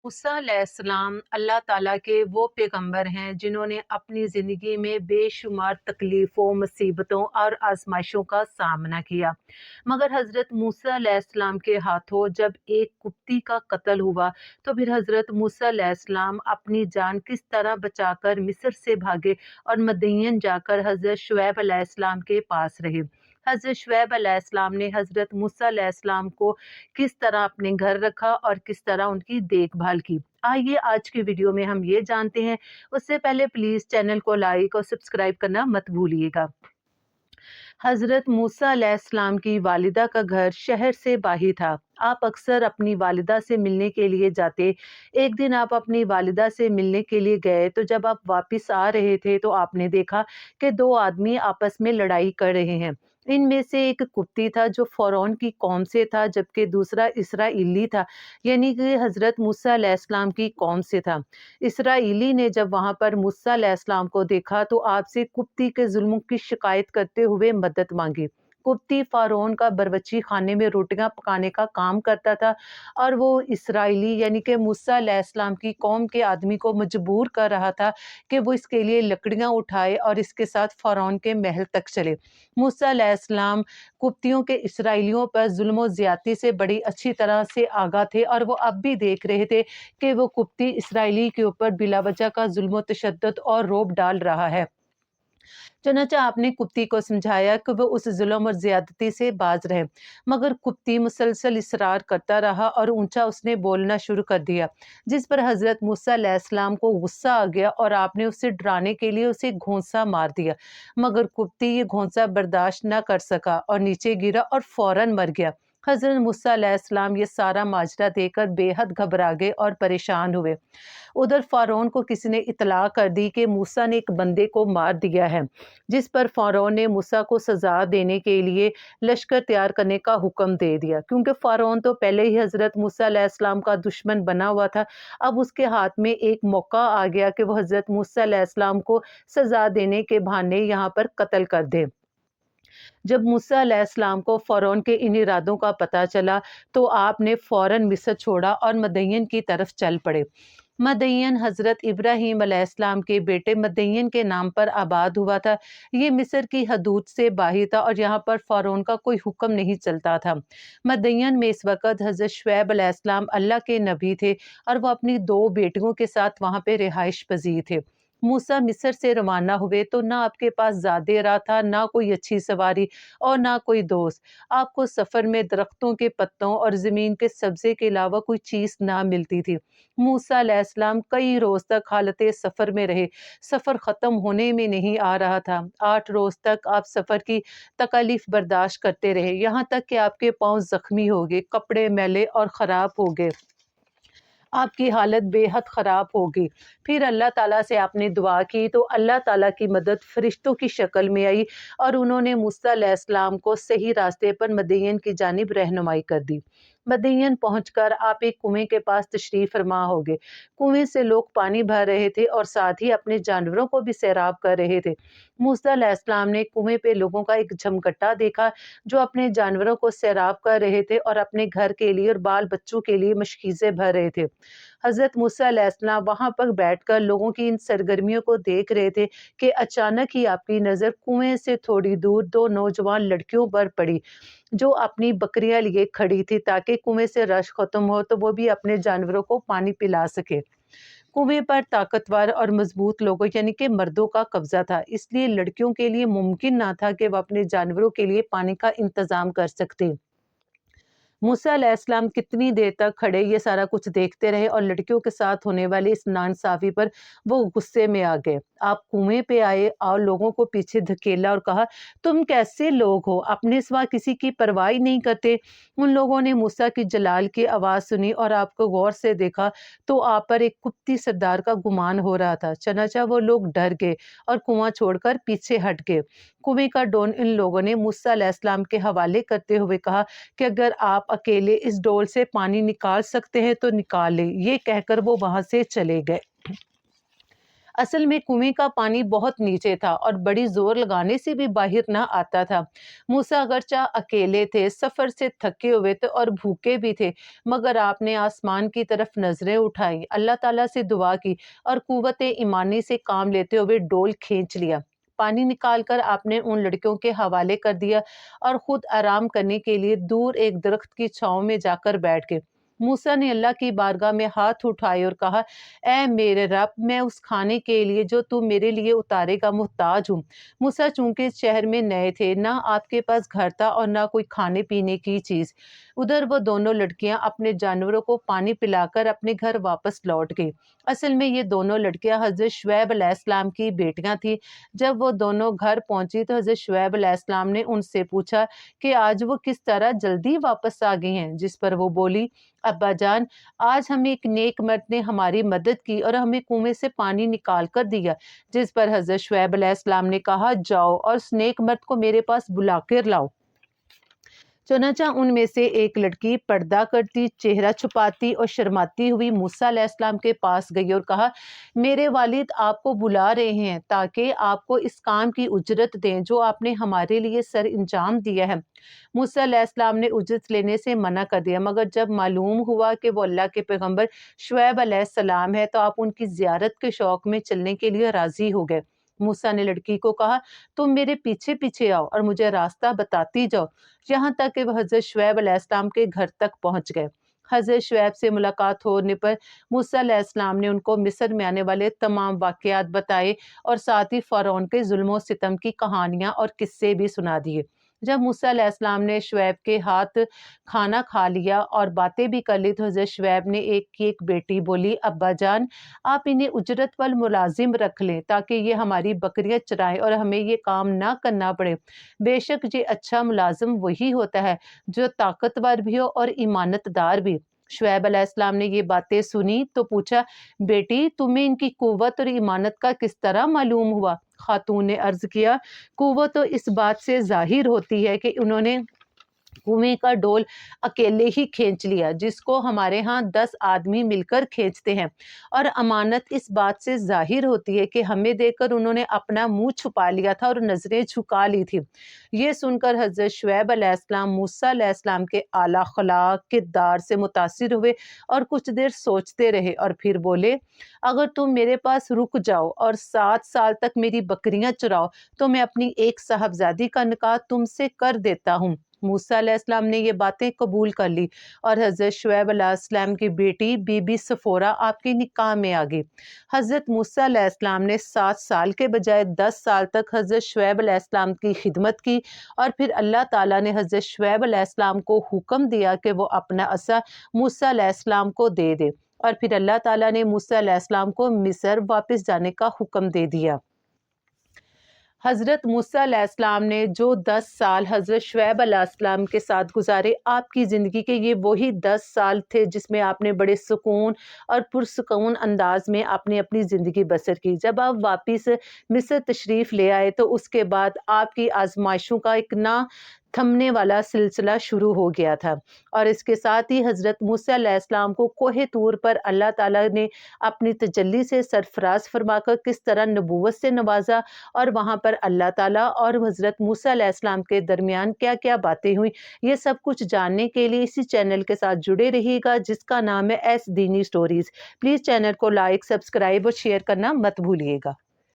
موسیٰ علیہ السلام اللہ تعالیٰ کے وہ پیغمبر ہیں جنہوں نے اپنی زندگی میں بے شمار تکلیفوں، مصیبتوں اور آزمائشوں کا سامنا کیا، مگر حضرت موسیٰ علیہ السلام کے ہاتھوں جب ایک قبطی کا قتل ہوا تو پھر حضرت موسیٰ علیہ السلام اپنی جان کس طرح بچا کر مصر سے بھاگے اور مدین جا کر حضرت شعیب علیہ السلام کے پاس رہے۔ حضرت شعیب علیہ السلام نے حضرت موسیٰ علیہ السلام کو کس طرح اپنے گھر رکھا اور کس طرح ان کی دیکھ بھال کی۔ آئیے آج کی ویڈیو میں ہم یہ جانتے ہیں۔ اس سے پہلے پلیز چینل کو لائک اور سبسکرائب کرنا مت بھولیے گا۔ حضرت موسیٰ علیہ السلام کی والدہ کا گھر شہر سے باہر تھا۔ آپ اکثر اپنی والدہ سے ملنے کے لیے جاتے۔ ایک دن آپ اپنی والدہ سے ملنے کے لیے گئے تو جب آپ واپس آ رہے تھے تو آپ نے دیکھا کہ دو آدمی آپس میں لڑائی کر رہے ہیں۔ ان میں سے ایک قبطی تھا جو فرعون کی قوم سے تھا، جبکہ دوسرا اسرائیلی تھا، یعنی کہ حضرت موسیٰ علیہ السلام کی قوم سے تھا۔ اسرائیلی نے جب وہاں پر موسیٰ علیہ السلام کو دیکھا تو آپ سے قبطی کے ظلموں کی شکایت کرتے ہوئے مدد مانگی۔ قبطی فرعون کا باورچی خانے میں روٹیاں پکانے کا کام کرتا تھا اور وہ اسرائیلی یعنی کہ موسیٰ علیہ السلام کی قوم کے آدمی کو مجبور کر رہا تھا کہ وہ اس کے لیے لکڑیاں اٹھائے اور اس کے ساتھ فرعون کے محل تک چلے۔ موسیٰ علیہ السلام قبطیوں کے اسرائیلیوں پر ظلم و زیادتی سے بڑی اچھی طرح سے آگاہ تھے اور وہ اب بھی دیکھ رہے تھے کہ وہ قبطی اسرائیلی کے اوپر بلا وجہ کا ظلم و تشدد اور رعب ڈال رہا ہے۔ چنانچہ آپ نے قبطی کو سمجھایا کہ وہ اس ظلم اور زیادتی سے باز رہے، مگر قبطی مسلسل اصرار کرتا رہا اور اونچا اس نے بولنا شروع کر دیا، جس پر حضرت موسیٰ علیہ السلام کو غصہ آ گیا اور آپ نے اسے ڈرانے کے لیے اسے گھونسا مار دیا، مگر قبطی یہ گھونسا برداشت نہ کر سکا اور نیچے گرا اور فوراً مر گیا۔ حضرت موسیٰ علیہ السلام یہ سارا ماجرا دیکھ کر بے حد گھبرا گئے اور پریشان ہوئے۔ ادھر فرعون کو کسی نے اطلاع کر دی کہ موسیٰ نے ایک بندے کو مار دیا ہے، جس پر فرعون نے موسیٰ کو سزا دینے کے لیے لشکر تیار کرنے کا حکم دے دیا، کیونکہ فرعون تو پہلے ہی حضرت موسیٰ علیہ السلام کا دشمن بنا ہوا تھا۔ اب اس کے ہاتھ میں ایک موقع آ گیا کہ وہ حضرت موسیٰ علیہ السلام کو سزا دینے کے بہانے یہاں پر قتل کر دے۔ جب موسیٰ علیہ السلام کو فرعون کے ان ارادوں کا پتہ چلا تو آپ نے فوراً مصر چھوڑا اور مدین کی طرف چل پڑے۔ مدین حضرت ابراہیم علیہ السلام کے بیٹے مدین کے نام پر آباد ہوا تھا۔ یہ مصر کی حدود سے باہر تھا اور یہاں پر فرعون کا کوئی حکم نہیں چلتا تھا۔ مدین میں اس وقت حضرت شعیب علیہ السلام اللہ کے نبی تھے اور وہ اپنی دو بیٹیوں کے ساتھ وہاں پہ رہائش پذیر تھے۔ موسیٰ مصر سے روانہ ہوئے تو نہ آپ کے پاس زادِ راہ تھا، نہ کوئی اچھی سواری اور نہ کوئی دوست۔ آپ کو سفر میں درختوں کے پتوں اور زمین کے سبزے کے علاوہ کوئی چیز نہ ملتی تھی۔ موسیٰ علیہ السلام کئی روز تک حالت سفر میں رہے۔ سفر ختم ہونے میں نہیں آ رہا تھا۔ 8 روز تک آپ سفر کی تکالیف برداشت کرتے رہے، یہاں تک کہ آپ کے پاؤں زخمی ہو گئے، کپڑے میلے اور خراب ہو گئے، آپ کی حالت بے حد خراب ہو گئی۔ پھر اللہ تعالیٰ سے آپ نے دعا کی تو اللہ تعالیٰ کی مدد فرشتوں کی شکل میں آئی اور انہوں نے موسیٰ علیہ السلام کو صحیح راستے پر مدین کی جانب رہنمائی کر دی۔ مدین پہنچ کر آپ ایک کنویں کے پاس تشریف فرما ہو گئے۔ کنویں سے لوگ پانی بھر رہے تھے اور ساتھ ہی اپنے جانوروں کو بھی سیراب کر رہے تھے۔ موسیٰ علیہ السلام نے کنویں پہ لوگوں کا ایک جھمگٹا دیکھا جو اپنے جانوروں کو سیراب کر رہے تھے اور اپنے گھر کے لیے اور بال بچوں کے لیے مشکیزیں بھر رہے تھے۔ حضرت موسیٰ علیہ السلام وہاں پر بیٹھ کر لوگوں کی ان سرگرمیوں کو دیکھ رہے تھے کہ اچانک ہی آپ کی نظر کنویں سے تھوڑی دور دو نوجوان لڑکیوں پر پڑی جو اپنی بکریاں لیے کھڑی تھی تاکہ کنویں سے رش ختم ہو تو وہ بھی اپنے جانوروں کو پانی پلا سکے۔ کنویں پر طاقتور اور مضبوط لوگوں یعنی کہ مردوں کا قبضہ تھا، اس لیے لڑکیوں کے لیے ممکن نہ تھا کہ وہ اپنے جانوروں کے لیے پانی کا انتظام کر سکتے۔ موسیٰ علیہ السلام کتنی دیر تک کھڑے یہ سارا کچھ دیکھتے رہے اور لڑکیوں کے ساتھ ہونے والی اس ناانصافی پر وہ غصے میں آ گئے۔ آپ کنویں پہ آئے اور لوگوں کو پیچھے دھکیلا اور کہا، تم کیسے لوگ ہو، اپنے سوا کسی کی پرواہ نہیں کرتے؟ ان لوگوں نے موسیٰ کی جلال کی آواز سنی اور آپ کو غور سے دیکھا تو آپ پر ایک قبطی سردار کا گمان ہو رہا تھا۔ چنانچہ وہ لوگ ڈر گئے اور کنواں چھوڑ کر پیچھے ہٹ گئے۔ کنویں کا ڈون ان لوگوں نے موسیٰ علیہ السلام کے حوالے کرتے ہوئے کہا کہ اگر آپ اکیلے اس ڈول سے پانی نکال سکتے ہیں تو نکال لیں۔ یہ کہہ کر وہ وہاں سے چلے گئے۔ اصل میں کنویں کا پانی بہت نیچے تھا اور بڑی زور لگانے سے بھی باہر نہ آتا تھا۔ موسیٰ اگرچہ اکیلے تھے، سفر سے تھکے ہوئے تھے اور بھوکے بھی تھے، مگر آپ نے آسمان کی طرف نظریں اٹھائی، اللہ تعالیٰ سے دعا کی اور قوت ایمانی سے کام لیتے ہوئے ڈول کھینچ لیا۔ پانی نکال کر آپ نے ان لڑکیوں کے حوالے کر دیا اور خود آرام کرنے کے لیے دور ایک درخت کی چھاؤں میں جا کر بیٹھ گئے۔ موسیٰ نے اللہ کی بارگاہ میں ہاتھ اٹھائے اور کہا، اے میرے رب، میں اس کھانے کے لیے جو تو میرے لیے اتارے گا محتاج ہوں۔ موسیٰ چونکہ اس شہر میں نئے تھے، نہ آپ کے پاس گھر تھا اور نہ کوئی کھانے پینے کی چیز۔ ادھر وہ دونوں لڑکیاں اپنے جانوروں کو پانی پلا کر اپنے گھر واپس لوٹ گئی۔ اصل میں یہ دونوں لڑکیاں حضرت شعیب علیہ السلام کی بیٹیاں تھیں۔ جب وہ دونوں گھر پہنچی تو حضرت شعیب علیہ السلام نے ان سے پوچھا کہ آج وہ کس طرح جلدی واپس آ گئی ہیں، جس پر وہ بولی، ابا جان، آج ہمیں ایک نیک مرد نے ہماری مدد کی اور ہمیں کنویں سے پانی نکال کر دیا۔ جس پر حضرت شعیب علیہ السلام نے کہا، جاؤ اور اس نیک مرد کو میرے پاس بلا کر لاؤ۔ چنانچہ ان میں سے ایک لڑکی پردہ کرتی، چہرہ چھپاتی اور شرماتی ہوئی موسیٰ علیہ السلام کے پاس گئی اور کہا، میرے والد آپ کو بلا رہے ہیں تاکہ آپ کو اس کام کی اجرت دیں جو آپ نے ہمارے لیے سر انجام دیا ہے۔ موسیٰ علیہ السلام نے اجرت لینے سے منع کر دیا، مگر جب معلوم ہوا کہ وہ اللہ کے پیغمبر شعیب علیہ السلام ہے تو آپ ان کی زیارت کے شوق میں چلنے کے لیے راضی ہو گئے۔ موسیٰ نے لڑکی کو کہا، تم میرے پیچھے پیچھے آؤ اور مجھے راستہ بتاتی جاؤ، یہاں تک کہ وہ حضرت شعیب علیہ السلام کے گھر تک پہنچ گئے۔ حضرت شعیب سے ملاقات ہونے پر موسیٰ علیہ السلام نے ان کو مصر میں آنے والے تمام واقعات بتائے اور ساتھ ہی فرعون کے ظلم و ستم کی کہانیاں اور قصے بھی سنا دیے۔ جب موسیٰ علیہ السلام نے شعیب کے ہاتھ کھانا کھا لیا اور باتیں بھی کر لی تو حضرت شعیب نے ایک کی ایک بیٹی بولی، ابا جان، آپ انہیں اجرت پر ملازم رکھ لیں تاکہ یہ ہماری بکریاں چرائیں اور ہمیں یہ کام نہ کرنا پڑے۔ بے شک یہ اچھا ملازم وہی ہوتا ہے جو طاقتور بھی ہو اور ایمانت دار بھی۔ شعیب علیہ السلام نے یہ باتیں سنی تو پوچھا، بیٹی، تمہیں ان کی قوت اور ایمانت کا کس طرح معلوم ہوا؟ خاتون نے عرض کیا، قوت تو اس بات سے ظاہر ہوتی ہے کہ انہوں نے کنویں کا ڈول اکیلے ہی کھینچ لیا، جس کو ہمارے ہاں 10 آدمی مل کر کھینچتے ہیں، اور امانت اس بات سے ظاہر ہوتی ہے کہ ہمیں دیکھ کر انہوں نے اپنا منہ چھپا لیا تھا اور نظریں جھکا لی تھی۔ یہ سن کر حضرت شعیب علیہ السلام موسیٰ علیہ السلام کے اعلیٰ اخلاق کردار سے متاثر ہوئے اور کچھ دیر سوچتے رہے اور پھر بولے، اگر تم میرے پاس رک جاؤ اور 7 سال تک میری بکریاں چراؤ تو میں اپنی ایک صاحبزادی کا نکاح تم سے کر دیتا ہوں۔ موسیٰ علیہ السلام نے یہ باتیں قبول کر لی اور حضرت شعیب علیہ السلام کی بیٹی بی بی صفورہ آپ کے نکاح میں آ گئی۔ حضرت موسیٰ علیہ السلام نے 7 سال کے بجائے 10 سال تک حضرت شعیب علیہ السلام کی خدمت کی، اور پھر اللہ تعالیٰ نے حضرت شعیب علیہ السلام کو حکم دیا کہ وہ اپنا عصا موسیٰ علیہ السلام کو دے دے، اور پھر اللہ تعالیٰ نے موسیٰ علیہ السلام کو مصر واپس جانے کا حکم دے دیا۔ حضرت موسیٰ علیہ السلام نے جو 10 سال حضرت شعیب علیہ السلام کے ساتھ گزارے، آپ کی زندگی کے یہ وہی 10 سال تھے جس میں آپ نے بڑے سکون اور پرسکون انداز میں آپ نے اپنی زندگی بسر کی۔ جب آپ واپس مصر تشریف لے آئے تو اس کے بعد آپ کی آزمائشوں کا ایک نہ تھمنے والا سلسلہ شروع ہو گیا تھا، اور اس کے ساتھ ہی حضرت موسیٰ علیہ السلام کو کوہ طور پر اللہ تعالیٰ نے اپنی تجلی سے سرفراز فرما کر کس طرح نبوت سے نوازا، اور وہاں پر اللہ تعالیٰ اور حضرت موسیٰ علیہ السلام کے درمیان کیا کیا باتیں ہوئیں، یہ سب کچھ جاننے کے لیے اسی چینل کے ساتھ جڑے رہیے گا جس کا نام ہے ایس دینی سٹوریز۔ پلیز چینل کو لائک، سبسکرائب اور شیئر کرنا مت بھولیے گا۔